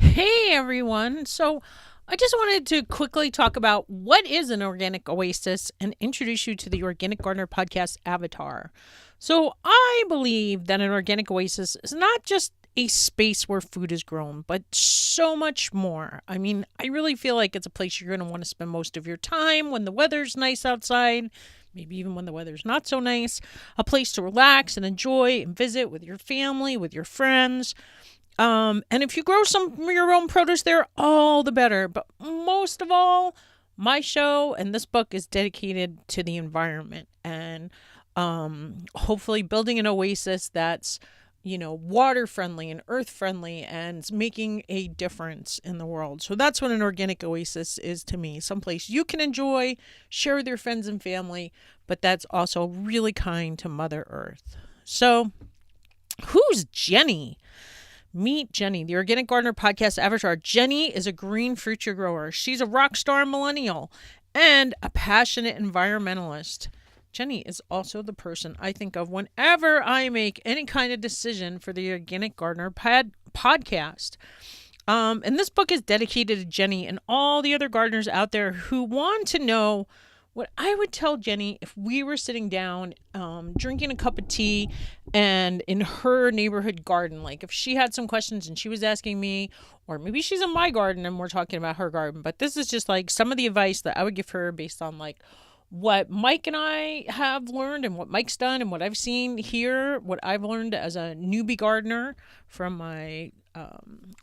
Hey everyone. So, I just wanted to quickly talk about what is an organic oasis and introduce you to the Organic Gardener podcast avatar. So, I believe that an organic oasis is not just a space where food is grown, but so much more. I mean, I really feel like it's a place you're going to want to spend most of your time when the weather's nice outside, maybe even when the weather's not so nice, a place to relax and enjoy and visit with your family, with your friends. And if you grow some of your own produce there, all the better. But most of all, my show and this book is dedicated to the environment and hopefully building an oasis that's, water friendly and earth friendly and making a difference in the world. So that's what an organic oasis is to me. Someplace you can enjoy, share with your friends and family, but that's also really kind to Mother Earth. So, who's Jenny? Meet Jenny, the Organic Gardener podcast avatar. Jenny is a green future grower. She's a Rockstar Millennial and a passionate environmentalist. Jenny is also the person I think of whenever I make any kind of decision for the Organic Gardener podcast. And this book is dedicated to Jenny and all the other gardeners out there who want to know what I would tell Jenny if we were sitting down, drinking a cup of tea, and in her neighborhood garden, like if she had some questions and she was asking me, or maybe she's in my garden and we're talking about her garden. But this is just like some of the advice that I would give her based on like what Mike and I have learned and what Mike's done and what I've seen here, what I've learned as a newbie gardener from my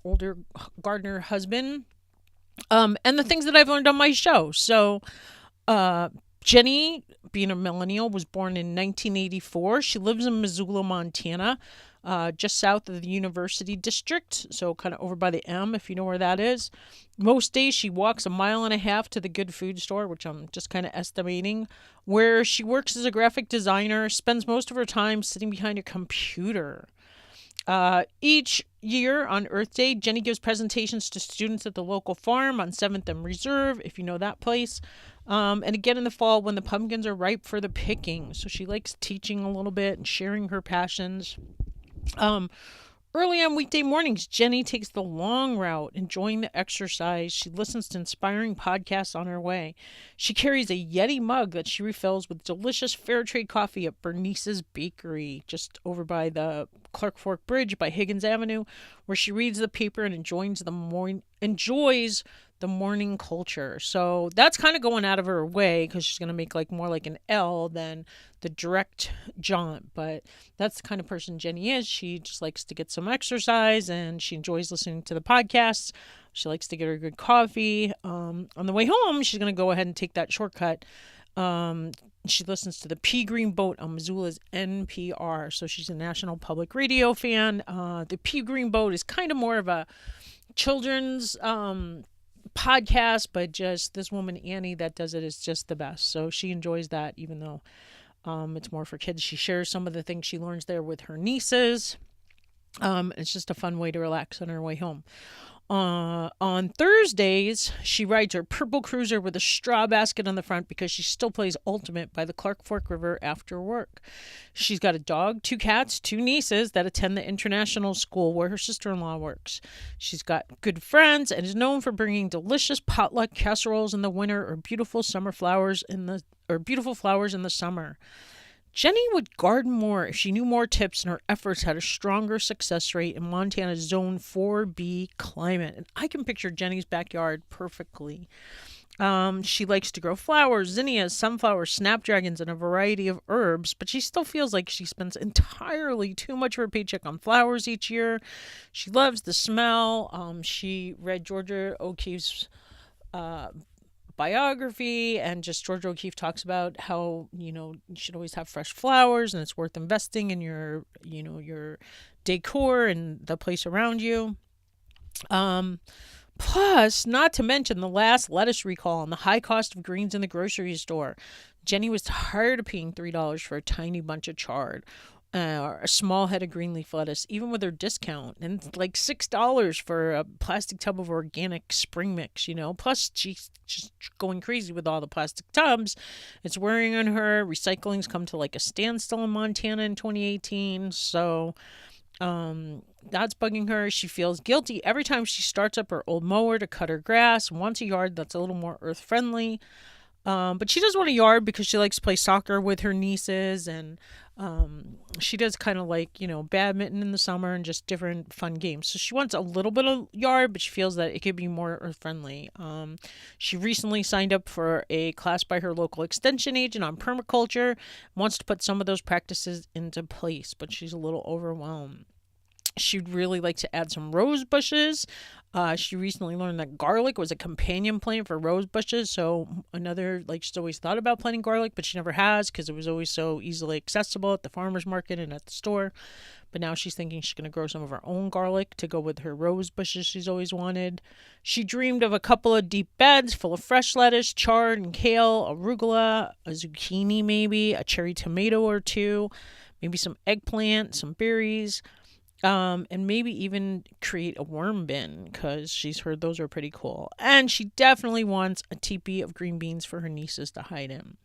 older gardener husband, and the things that I've learned on my show. So, uh, Jenny, being a millennial, was born in 1984. She lives in Missoula, Montana, just south of the University District, so kind of over by the M, if you know where that is. Most days she walks a mile and a half to the Good Food store, which I'm just kind of estimating, where she works as a graphic designer, spends most of her time sitting behind a computer. Each year on Earth Day, Jenny gives presentations to students at the local farm on 7th and Reserve, if you know that place. And again in the fall when the pumpkins are ripe for the picking. So she likes teaching a little bit and sharing her passions. Um, Early on weekday mornings, Jenny takes the long route, enjoying the exercise. She listens to inspiring podcasts on her way. She carries a Yeti mug that she refills with delicious fair trade coffee at Bernice's Bakery, just over by the Clark Fork Bridge by Higgins Avenue, where she reads the paper and enjoys the morning culture. So that's kind of going out of her way because she's going to make like more like an L than the direct jaunt. But that's the kind of person Jenny is. She just likes to get some exercise and she enjoys listening to the podcasts. She likes to get her good coffee. On the way home, she's going to go ahead and take that shortcut. She listens to the Pea Green Boat on Missoula's NPR. So she's a National Public Radio fan. The Pea Green Boat is kind of more of a children's podcast, but just this woman Annie that does it is just the best. So she enjoys that, even though it's more for kids. She shares some of the things she learns there with her nieces. It's just a fun way to relax on her way home. On Thursdays, she rides her purple cruiser with a straw basket on the front because she still plays Ultimate by the Clark Fork River after work. She's got a dog, two cats, two nieces that attend the international school where her sister-in-law works. She's got good friends and is known for bringing delicious potluck casseroles in the winter or beautiful flowers in the summer. Jenny would garden more if she knew more tips and her efforts had a stronger success rate in Montana's Zone 4B climate. And I can picture Jenny's backyard perfectly. She likes to grow flowers, zinnias, sunflowers, snapdragons, and a variety of herbs, but she still feels like she spends entirely too much of her paycheck on flowers each year. She loves the smell. She read Georgia O'Keeffe's biography, and just George O'Keeffe talks about how you should always have fresh flowers and it's worth investing in your decor and the place around you. Plus, not to mention the last lettuce recall and the high cost of greens in the grocery store. Jenny was tired of paying $3 for a tiny bunch of chard, a small head of green leaf lettuce, even with their discount, and like $6 for a plastic tub of organic spring mix. Plus she's just going crazy with all the plastic tubs. It's wearing on her. Recycling's come to like a standstill in Montana in 2018. So That's bugging her. She feels guilty every time she starts up her old mower to cut her grass, wants a yard that's a little more earth friendly. But she does want a yard because she likes to play soccer with her nieces, and she does kind of like, badminton in the summer and just different fun games. So she wants a little bit of yard, but she feels that it could be more earth friendly. She recently signed up for a class by her local extension agent on permaculture, wants to put some of those practices into place, but she's a little overwhelmed. She'd really like to add some rose bushes. She recently learned that garlic was a companion plant for rose bushes. So another, like, she's always thought about planting garlic, but she never has because it was always so easily accessible at the farmer's market and at the store. But now she's thinking she's going to grow some of her own garlic to go with her rose bushes she's always wanted. She dreamed of a couple of deep beds full of fresh lettuce, chard and kale, arugula, a zucchini maybe, a cherry tomato or two, maybe some eggplant, some berries. And maybe even create a worm bin because she's heard those are pretty cool. And she definitely wants a teepee of green beans for her nieces to hide in.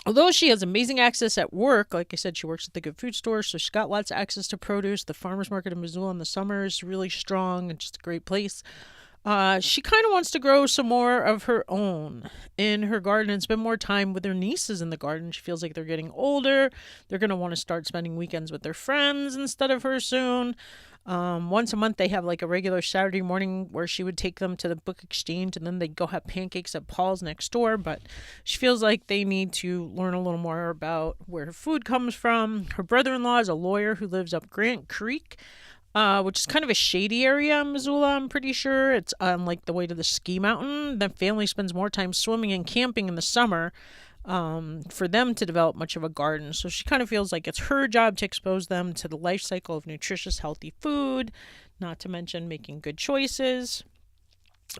Although she has amazing access at work, like I said, she works at the good food store, so she's got lots of access to produce. The farmer's market in Missoula in the summer is really strong and just a great place. She kind of wants to grow some more of her own in her garden and spend more time with her nieces in the garden. She feels like they're getting older. They're going to want to start spending weekends with their friends instead of her soon. Once a month, they have like a regular Saturday morning where she would take them to the book exchange and then they'd go have pancakes at Paul's next door. But she feels like they need to learn a little more about where her food comes from. Her brother-in-law is a lawyer who lives up Grant Creek, which is kind of a shady area in Missoula, I'm pretty sure. It's on like the way to the ski mountain. The family spends more time swimming and camping in the summer for them to develop much of a garden. So she kind of feels like it's her job to expose them to the life cycle of nutritious, healthy food, not to mention making good choices.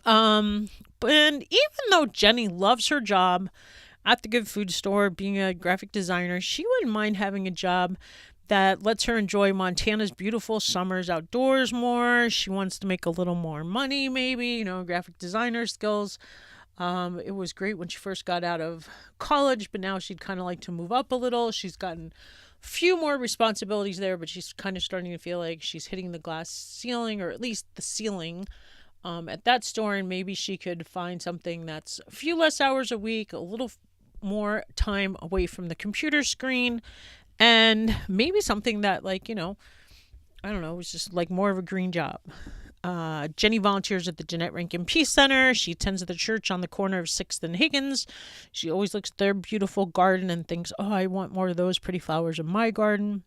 And even though Jenny loves her job at the good food store, being a graphic designer, she wouldn't mind having a job that lets her enjoy Montana's beautiful summers outdoors more. She wants to make a little more money, maybe, graphic designer skills. It was great when she first got out of college, but now she'd kind of like to move up a little. She's gotten a few more responsibilities there, but she's kind of starting to feel like she's hitting the glass ceiling, or at least the ceiling, at that store. And maybe she could find something that's a few less hours a week, a little more time away from the computer screen, and maybe something that, like, I don't know, it was just like more of a green job. Jenny volunteers at the Jeanette Rankin Peace Center. She attends the church on the corner of 6th and Higgins. She always looks at their beautiful garden and thinks, oh, I want more of those pretty flowers in my garden.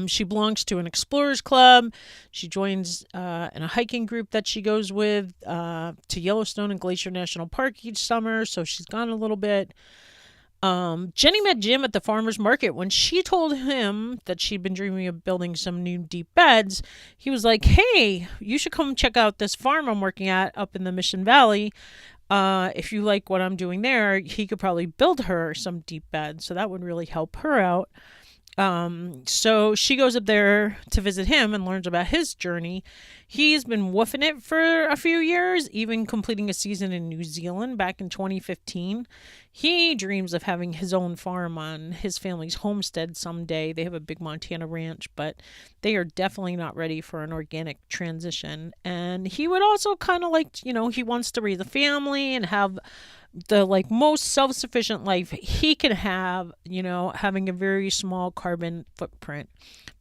She belongs to an explorers club. She joins in a hiking group that she goes with to Yellowstone and Glacier National Park each summer, so she's gone a little bit. Jenny met Jim at the farmer's market. When she told him that she'd been dreaming of building some new deep beds, he was like, hey, you should come check out this farm I'm working at up in the Mission Valley. If you like what I'm doing there, he could probably build her some deep beds. So that would really help her out. So she goes up there to visit him and learns about his journey. He's been woofing it for a few years, even completing a season in New Zealand back in 2015. He dreams of having his own farm on his family's homestead someday. They have a big Montana ranch, but they are definitely not ready for an organic transition. And he would also kind of like, he wants to raise a family and have the most self-sufficient life he can have, having a very small carbon footprint.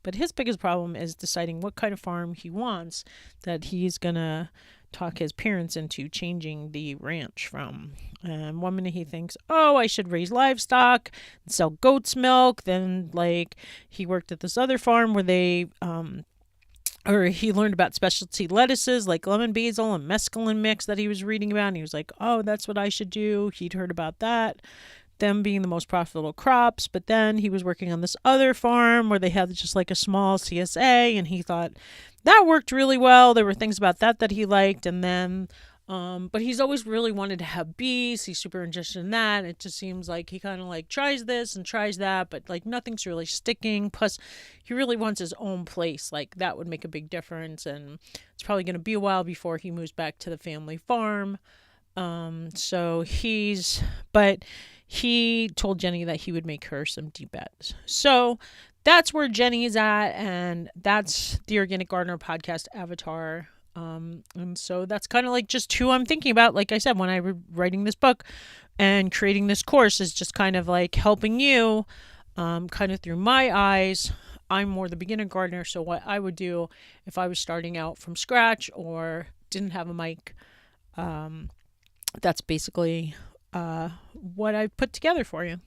But his biggest problem is deciding what kind of farm he wants that he's gonna talk his parents into changing the ranch from. And one minute he thinks, oh, I should raise livestock and sell goat's milk. Then he worked at this other farm where he learned about specialty lettuces like lemon basil and mesclun mix that he was reading about. And he was like, oh, that's what I should do. He'd heard about that, them being the most profitable crops. But then he was working on this other farm where they had just like a small CSA. And he thought that worked really well. There were things about that he liked. And then, but he's always really wanted to have bees. He's super interested in that. It just seems like he kind of tries this and tries that, but nothing's really sticking. Plus, he really wants his own place. That would make a big difference. And it's probably going to be a while before he moves back to the family farm. But he told Jenny that he would make her some deep beds. So that's where Jenny's at, and that's the Organic Gardener podcast avatar. And so that's kind of like just who I'm thinking about. Like I said, when I was writing this book and creating this course, is just kind of like helping you, kind of through my eyes. I'm more the beginner gardener, so what I would do if I was starting out from scratch or didn't have a mic, that's basically what I put together for you.